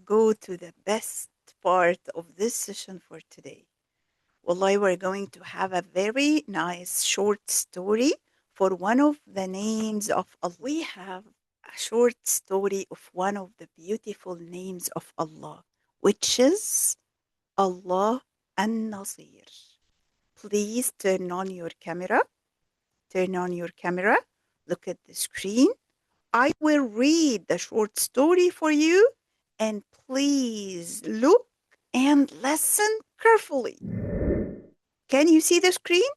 go to the best part of this session for today. Wallahi, we're going to have a very nice short story for one of the names of Allah. We have a short story of one of the beautiful names of Allah, which is Allah Al-Naseer. Please turn on your camera. Turn on your camera. Look at the screen. I will read the short story for you, and please look and listen carefully. Can you see the screen?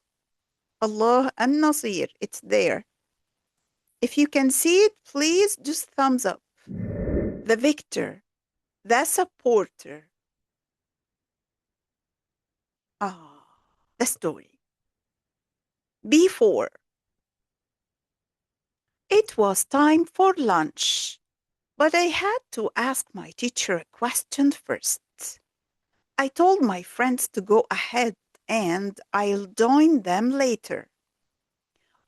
Allah Al-Naseer, it's there. If you can see it, please just thumbs up. The victor, the supporter. The story. Before. It was time for lunch, but I had to ask my teacher a question first. I told my friends to go ahead and I'll join them later.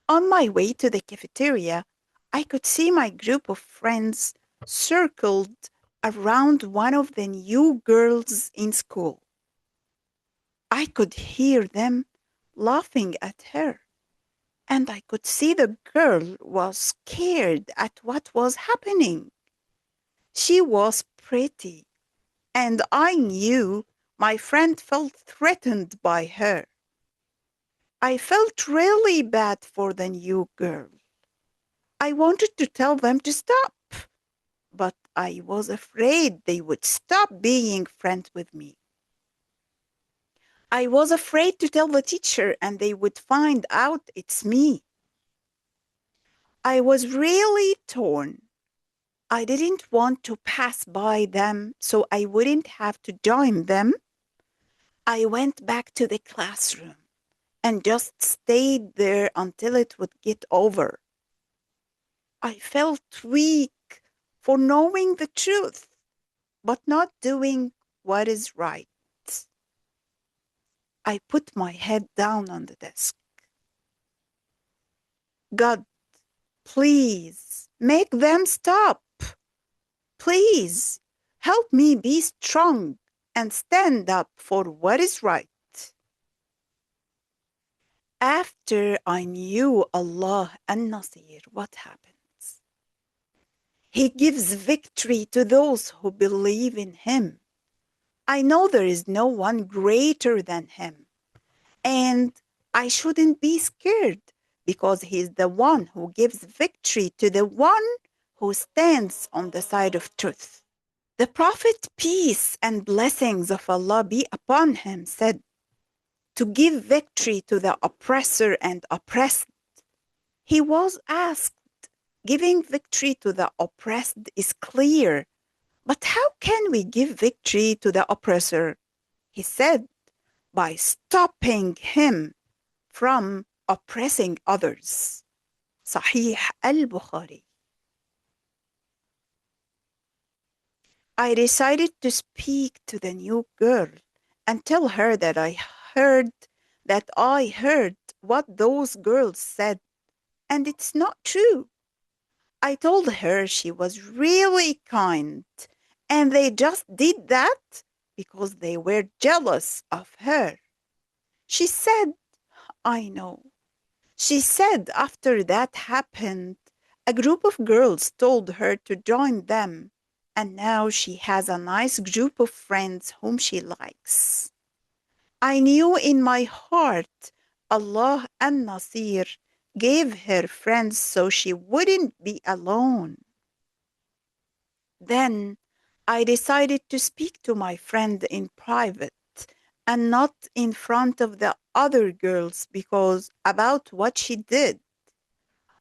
On my way to the cafeteria, I could see my group of friends circled around one of the new girls in school. I could hear them laughing at her, and I could see the girl was scared at what was happening. She was pretty, and I knew my friend felt threatened by her. I felt really bad for the new girl. I wanted to tell them to stop, but I was afraid they would stop being friends with me. I was afraid to tell the teacher and they would find out it's me. I was really torn. I didn't want to pass by them so I wouldn't have to join them. I went back to the classroom and just stayed there until it would get over. I felt weak for knowing the truth, but not doing what is right. I put my head down on the desk. God, please make them stop. Please help me be strong and stand up for what is right. After I knew Allah Al-Naseer, what happens? He gives victory to those who believe in Him. I know there is no one greater than Him, and I shouldn't be scared because He's the one who gives victory to the one who stands on the side of truth. The Prophet, peace and blessings of Allah be upon him, said, to give victory to the oppressor and oppressed. He was asked, giving victory to the oppressed is clear, but how can we give victory to the oppressor? He said, by stopping him from oppressing others. Sahih al-Bukhari. I decided to speak to the new girl and tell her that I heard what those girls said, and it's not true. I told her she was really kind, and they just did that because they were jealous of her. She said, I know. She said after that happened, a group of girls told her to join them, and now she has a nice group of friends whom she likes. I knew in my heart Allah Al-Naseer gave her friends so she wouldn't be alone. Then I decided to speak to my friend in private and not in front of the other girls because about what she did.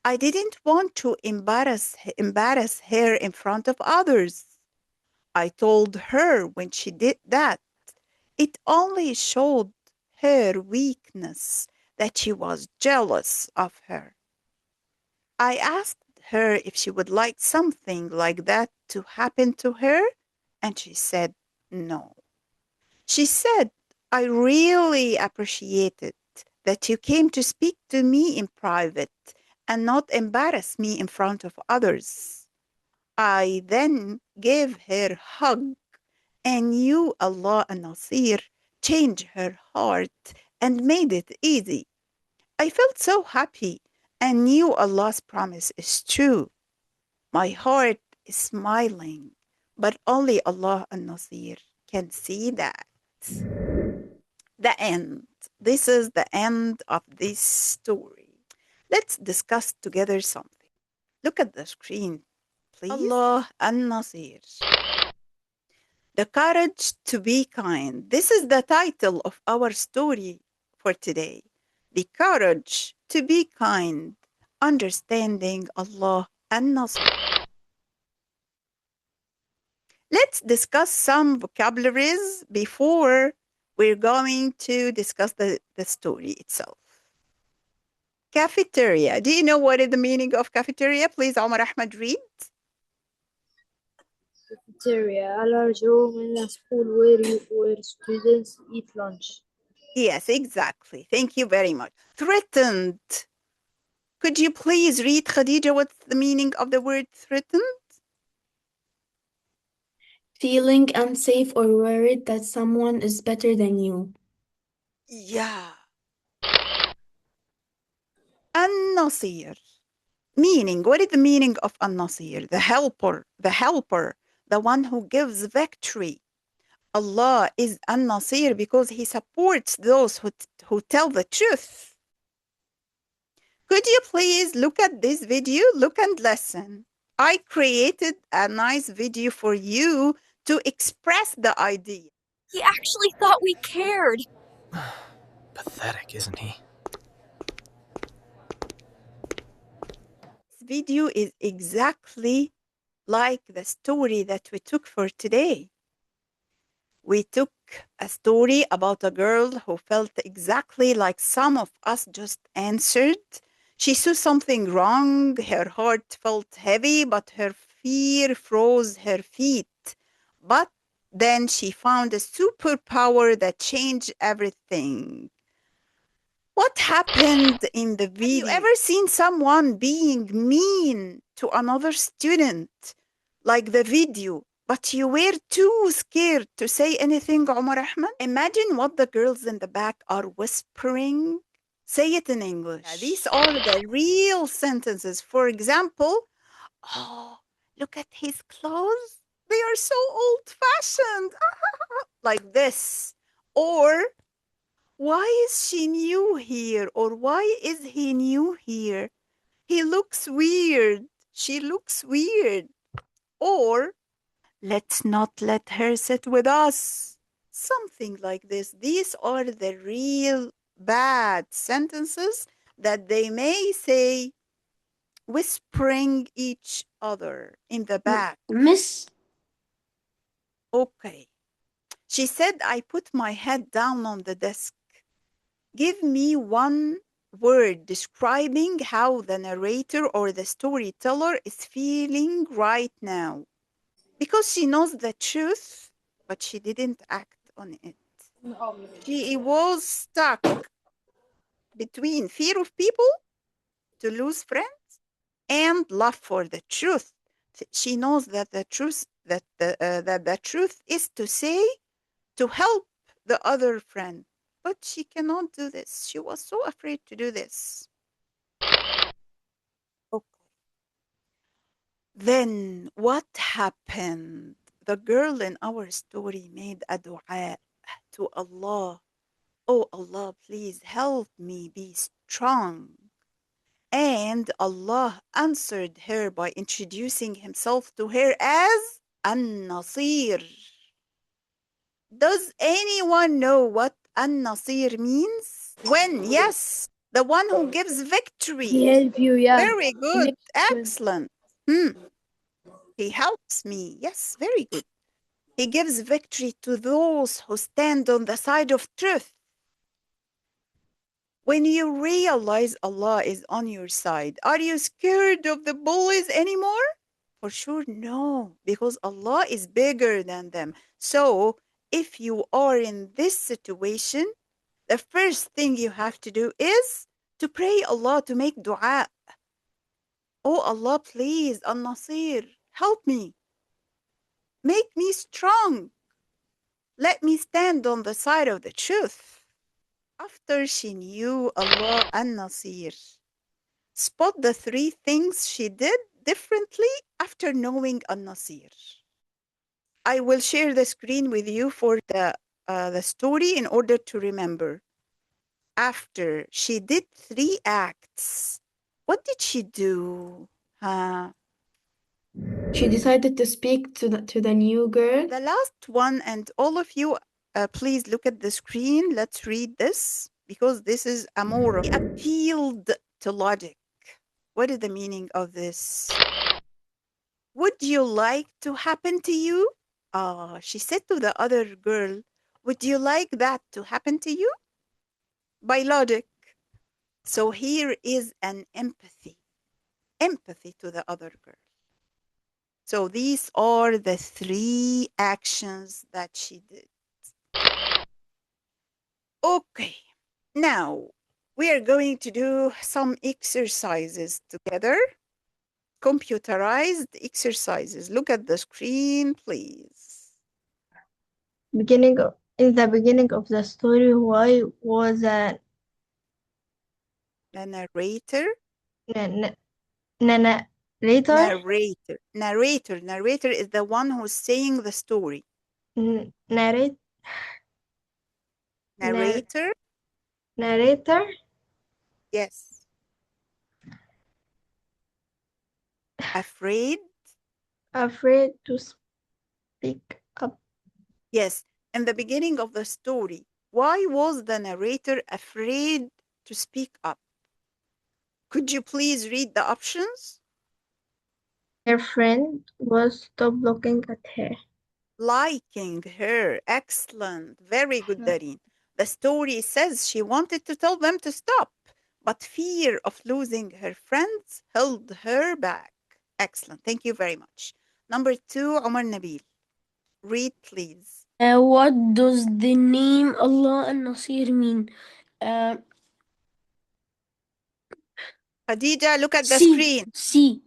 I didn't want to embarrass her in front of others. I told her when she did that, it only showed her weakness that she was jealous of her. I asked her if she would like something like that to happen to her, and she said no. She said, I really appreciate it that you came to speak to me in private and not embarrass me in front of others. I then gave her a hug, and you, Allah Al-Naseer, changed her heart and made it easy. I felt so happy and knew Allah's promise is true. My heart is smiling, but only Allah Al-Naseer can see that. The end. This is the end of this story. Let's discuss together something. Look at the screen, please. Allah Al-Naseer. The courage to be kind. This is the title of our story for today. The courage to be kind. Understanding Allah Al-Naseer. Let's discuss some vocabularies before we're going to discuss the story itself. Cafeteria. Do you know what is the meaning of cafeteria? Please, Omar Ahmed, read. Cafeteria, a large room in a school where students eat lunch. Yes, exactly. Thank you very much. Threatened. Could you please read, Khadija, what's the meaning of the word threatened? Feeling unsafe or worried that someone is better than you. Yeah. An-Nasir. Meaning, what is the meaning of An-Nasir? The helper, the one who gives victory. Allah is An-Nasir because he supports those who tell the truth. Could you please look at this video? Look and listen. I created a nice video for you to express the idea. He actually thought we cared. Pathetic, isn't he? This video is exactly like the story that we took for today. We took a story about a girl who felt exactly like some of us just answered. She saw something wrong, her heart felt heavy, but her fear froze her feet. But then she found a superpower that changed everything. What happened in the video? Have you ever seen someone being mean to another student, like the video, but you were too scared to say anything, Omar Ahmed? Imagine what the girls in the back are whispering. Say it in English. Yeah, these are the real sentences. For example, oh, look at his clothes. They are so old-fashioned. Like this. Or, why is she new here? Or why is he new here? He looks weird. She looks weird. Or, let's not let her sit with us. Something like this. These are the real bad sentences that they may say, whispering each other in the back. Miss, Okay. She said, I put my head down on the desk. Give me one word describing how the narrator or the storyteller is feeling right now. Because she knows the truth, but she didn't act on it. She was stuck between fear of people, to lose friends, and love for the truth. She knows that the truth that the truth is to say, to help the other friend, but she cannot do this. She was so afraid to do this. Okay. Then what happened? The girl in our story made a dua to Allah. Oh Allah, please help me be strong. And Allah answered her by introducing himself to her as An-Naseer. Does anyone know what An-Naseer means? When, yes, the one who gives victory. He help you, yeah. Very good. Excellent. He helps me. Yes, very good. He gives victory to those who stand on the side of truth. When you realize Allah is on your side, are you scared of the bullies anymore? For sure, no, because Allah is bigger than them. So, if you are in this situation, the first thing you have to do is to pray Allah, to make dua. Oh Allah, please, Al-Naseer, help me. Make me strong. Let me stand on the side of the truth. After she knew Allah Al-Naseer, spot the 3 things she did differently after knowing Al-Naseer. I will share the screen with you for the story in order to remember. After she did 3 acts, what did she do? She decided to speak to the new girl. The last one, and all of you, please look at the screen. Let's read this because this is a more appealed to logic. What is the meaning of this? Would you like to happen to you? She said to the other girl, would you like that to happen to you? By logic. So here is an empathy to the other girl. So these are the 3 actions that she did. Okay, now we are going to do some exercises together. Computerized exercises. Look at the screen, please. In the beginning of the story, why was a The narrator. narrator? Narrator is the one who's saying the story. Narrator? Narrator? Yes. Afraid to speak up. Yes, in the beginning of the story, why was the narrator afraid to speak up? Could you please read the options? Her friend was stop looking at her. Liking her. Excellent. Very good, Dareen. The story says she wanted to tell them to stop, but fear of losing her friends held her back. Excellent. Thank you very much. Number 2, Omar Nabil. Read, please. What does the name Allah Al-Naseer mean? Khadija, look at the screen. See.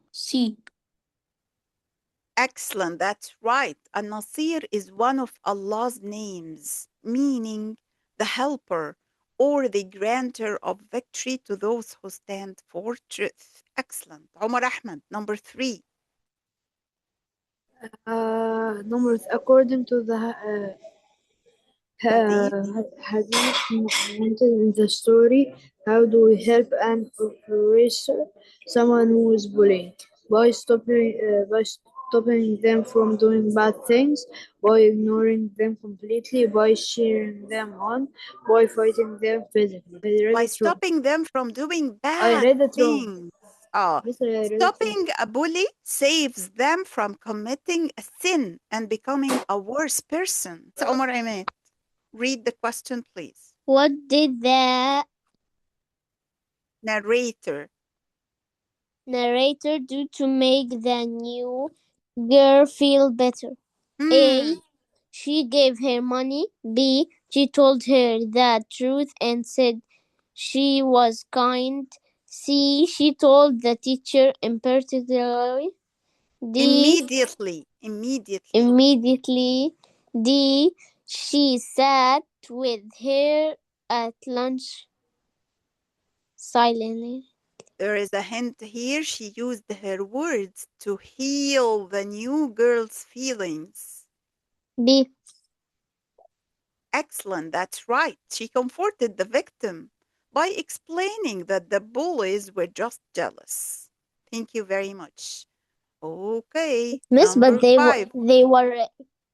Excellent, that's right. Al-Nasir is one of Allah's names, meaning the helper or the granter of victory to those who stand for truth. Excellent. Omar Ahmed, number 3. Numbers according to the Hadith. hadith mentioned in the story. How do we help an oppressor, someone who is bullying? By stopping them from doing bad things, by ignoring them completely, by cheering them on, by fighting them physically. By stopping them from doing I bad read it wrong. things. Ah, Miss, I read it wrong. stopping a bully saves them from committing a sin and becoming a worse person. It's Omar Ahmed. Read the question, please. What did the Narrator narrator do to make the new girl feel better? A. She gave her money. B. She told her the truth and said she was kind. C. She told the teacher impertinently. D. Immediately. D. She sat with her at lunch silently. There is a hint here. She used her words to heal the new girl's feelings. B. Excellent, that's right. She comforted the victim by explaining that the bullies were just jealous. Thank you very much. Okay, Miss, number but they 5.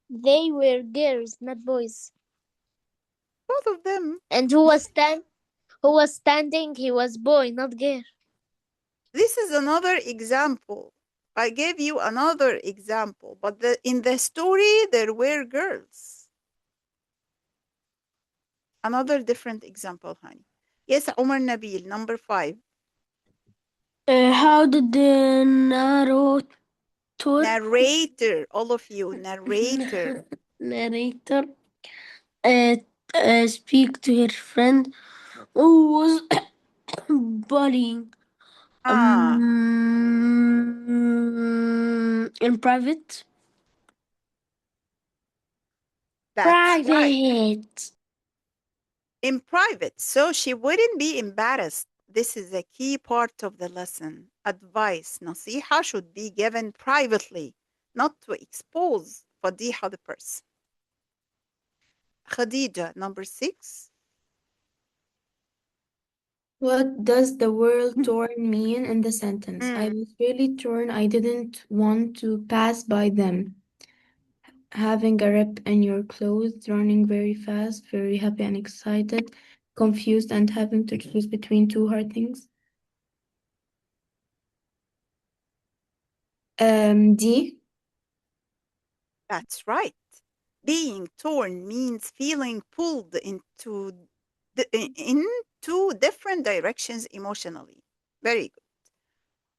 they were girls, not boys. Both of them. And who was standing? He was boy, not girl. This is another example. I gave you another example, but in the story, there were girls. Another different example, honey. Yes, Omar Nabil, number 5. How did the Narrator, all of you, narrator. narrator speak to her friend who was bullying in private? That's right. Private. In private, so she wouldn't be embarrassed. This is a key part of the lesson. Advice, نصيحة, should be given privately, not to expose فضيحة the person. Khadija, number 6. What does the word torn mean in the sentence? I was really torn. I didn't want to pass by them. Having a rip in your clothes, running very fast, very happy and excited, confused and having to choose between two hard things. D. That's right. Being torn means feeling pulled into different directions emotionally. Very good.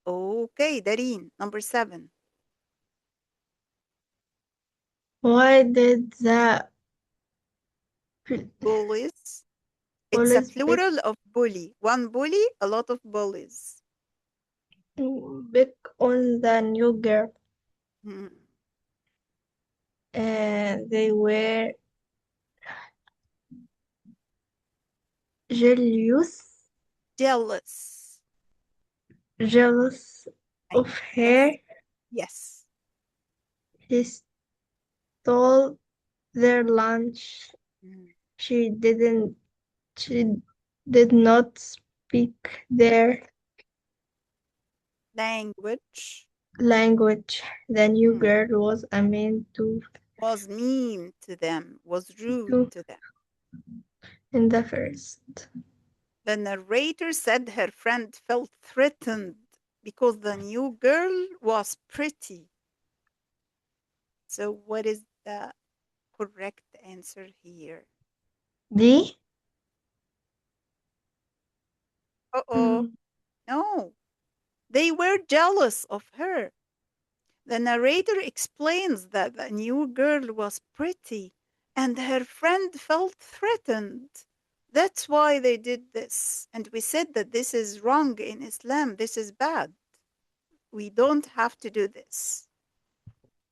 Okay, Dareen, number 7. Why did the Bullies. It's a police plural of bully. One bully, a lot of bullies. pick on the new girl? Hmm. They were jealous, Jealous. jealous I- of her. Yes. He stole their lunch. Mm. She didn't. She did not speak their Language language. The new Mm. girl was a mean was mean to them, was rude to to them. in the first. The narrator said her friend felt threatened because the new girl was pretty. So, what is the correct answer here? D. Uh oh, Mm. no, they were jealous of her. The narrator explains that the new girl was pretty and her friend felt threatened. That's why they did this. And we said that this is wrong in Islam. This is bad. We don't have to do this.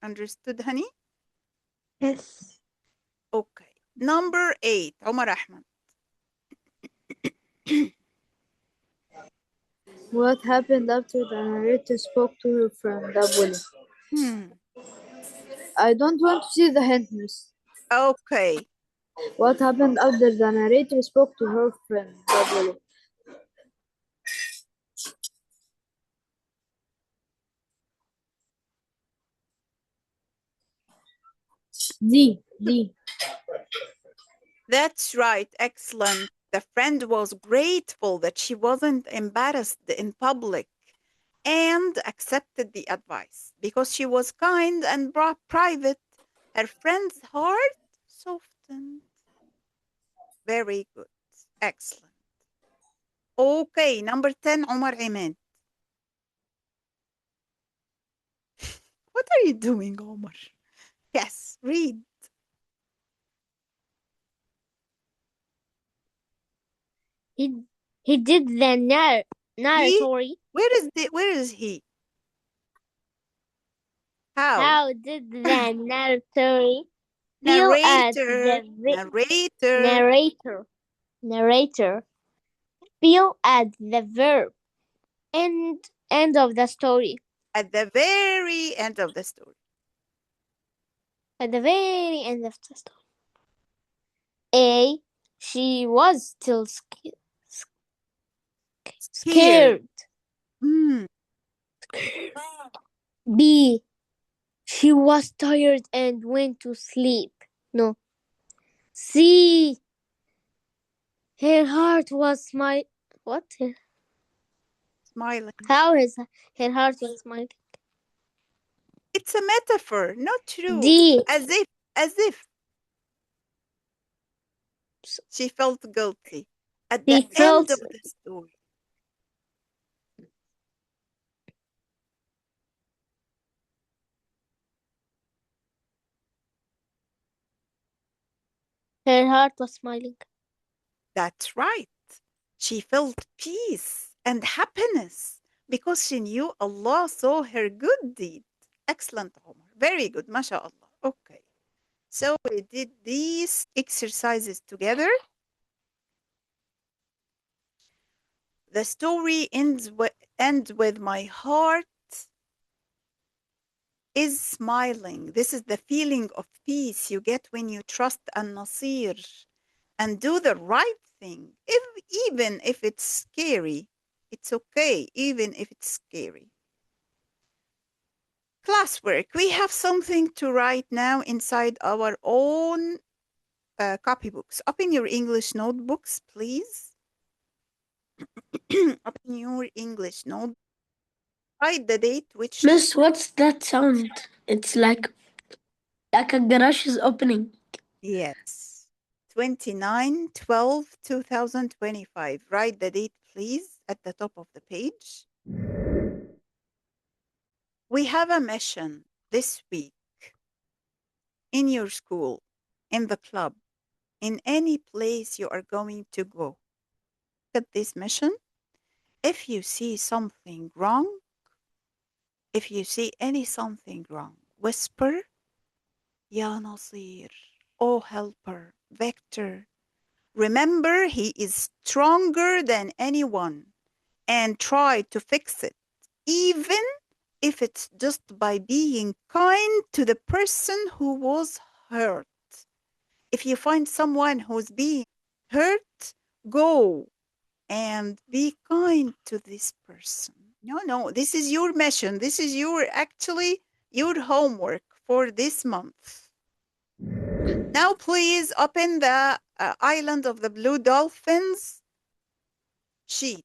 Understood, honey? Yes. Okay. Number 8, Omar Ahmed. What happened after the narrator spoke to her friend, the bully? Hmm. I don't want to see the hint, miss. Okay. What happened after the narrator spoke to her friend, the bully? D. That's right. Excellent. The friend was grateful that she wasn't embarrassed in public and accepted the advice because she was kind and private. Her friend's heart softened. Very good. Excellent. Okay, number 10, Omar Imad. What are you doing, Omar? Yes, read. He did the He? narratory. Where is he? How? How did the narratory feel at Narrator. the Narrator. narrator feel at the verb end of the story? At the very end of the story. At the very end of the story. A. She was still scared. Mm. B. She was tired and went to sleep. No. C. Her heart was what? Smiling. How is her heart was smiling? It's a metaphor, not true. D. As if she felt guilty at the She end felt of the story. her heart was smiling. That's right. She felt peace and happiness because she knew Allah saw her good deed. Excellent, Omar. Very good, mashallah. Okay. So we did these exercises together. The story ends with my heart is smiling. This is the feeling of peace you get when you trust Al-Naseer and do the right thing. Even if it's scary, it's okay, even if it's scary. Classwork. We have something to write now inside our own copybooks. Open your English notebooks, please. Open your English notebook. Write the date which... Miss, what's that sound? It's like a garage is opening. Yes. 29/12/2025. Write the date, please, at the top of the page. We have a mission this week in your school, in the club, in any place you are going to go. Look at this mission. If you see something wrong, if you see something wrong, whisper, Ya Nasir, oh helper, Victor. Remember, he is stronger than anyone, and try to fix it, even if it's just by being kind to the person who was hurt. If you find someone who's being hurt, go and be kind to this person. No, this is your mission. This is your homework for this month. Now, please open the Island of the Blue Dolphins sheet.